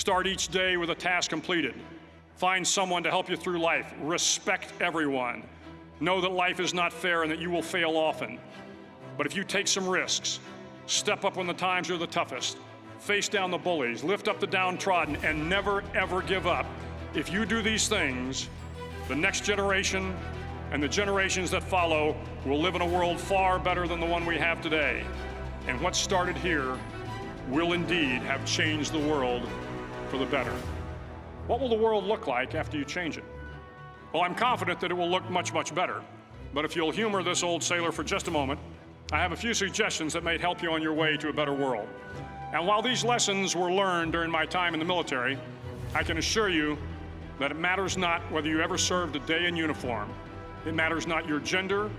Start each day with a task completed. Find someone to help you through life. Respect everyone. Know that life is not fair and that you will fail often. But if you take some risks, step up when the times are the toughest, face down the bullies, lift up the downtrodden, and never, ever give up, if you do these things, the next generation and the generations that follow will live in a world far better than the one we have today. And what started here will indeed have changed the world for the better. What will the world look like after you change it? Well, I'm confident that it will look much, much better. But if you'll humor this old sailor for just a moment, I have a few suggestions that may help you on your way to a better world. And while these lessons were learned during my time in the military, I can assure you that it matters not whether you ever served a day in uniform. It matters not your gender,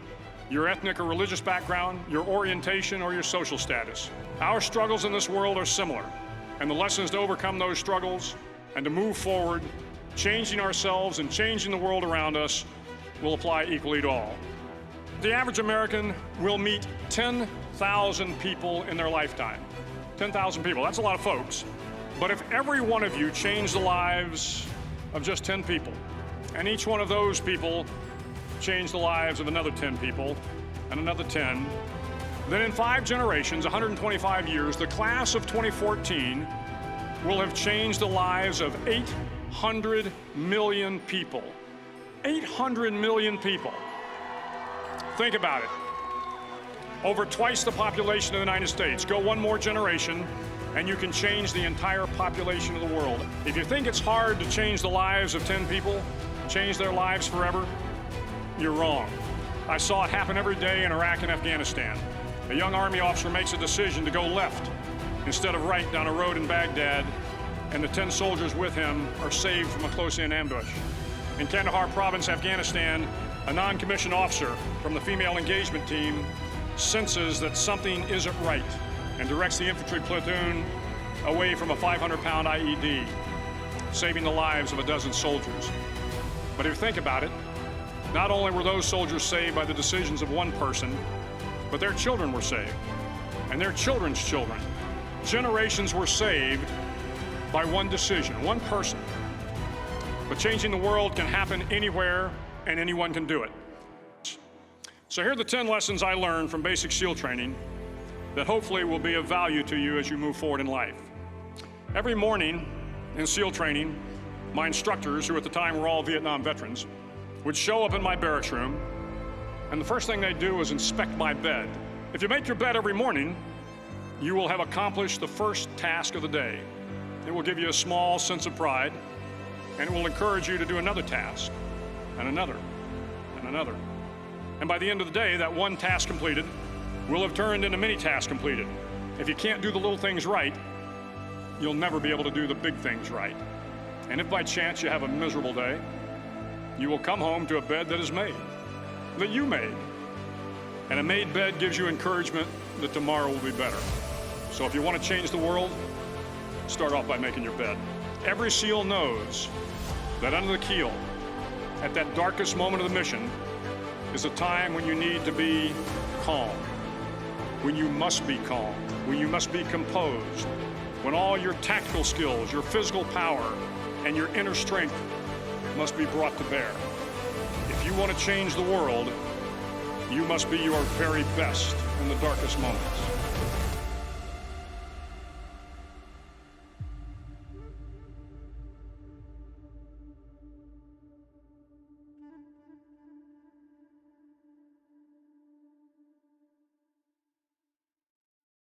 your ethnic or religious background, your orientation, or your social status. Our struggles in this world are similar, and the lessons to overcome those struggles and to move forward, changing ourselves and changing the world around us, will apply equally to all. The average American will meet 10,000 people in their lifetime. 10,000 people, that's a lot of folks. But if every one of you changed the lives of just 10 people, and each one of those people changed the lives of another 10 people, and another 10, then in 5 generations, 125 years, the class of 2014 will have changed the lives of 800 million people. 800 million people. Think about it. Over twice the population of the United States. Go one more generation, and you can change the entire population of the world. If you think it's hard to change the lives of 10 people, change their lives forever, you're wrong. I saw it happen every day in Iraq and Afghanistan. A young Army officer makes a decision to go left instead of right down a road in Baghdad, and the 10 soldiers with him are saved from a close-in ambush. In Kandahar province, Afghanistan, a non-commissioned officer from the female engagement team senses that something isn't right and directs the infantry platoon away from a 500-pound IED, saving the lives of a dozen soldiers. But if you think about it, not only were those soldiers saved by the decisions of one person, but their children were saved, and their children's children. Generations were saved by one decision, one person. But changing the world can happen anywhere, and anyone can do it. So here are the 10 lessons I learned from basic SEAL training that hopefully will be of value to you as you move forward in life. Every morning in SEAL training, my instructors, who at the time were all Vietnam veterans, would show up in my barracks room, and the first thing they'd do was inspect my bed. If you make your bed every morning, you will have accomplished the first task of the day. It will give you a small sense of pride, and it will encourage you to do another task, and another, and another. And by the end of the day, that one task completed will have turned into many tasks completed. If you can't do the little things right, you'll never be able to do the big things right. And if by chance you have a miserable day, you will come home to a bed that is made, that you made. And a made bed gives you encouragement that tomorrow will be better. So if you want to change the world, start off by making your bed. Every SEAL knows that under the keel, at that darkest moment of the mission, is a time when you need to be calm, when you must be calm, when you must be composed, when all your tactical skills, your physical power, and your inner strength must be brought to bear. If you want to change the world, you must be your very best in the darkest moments.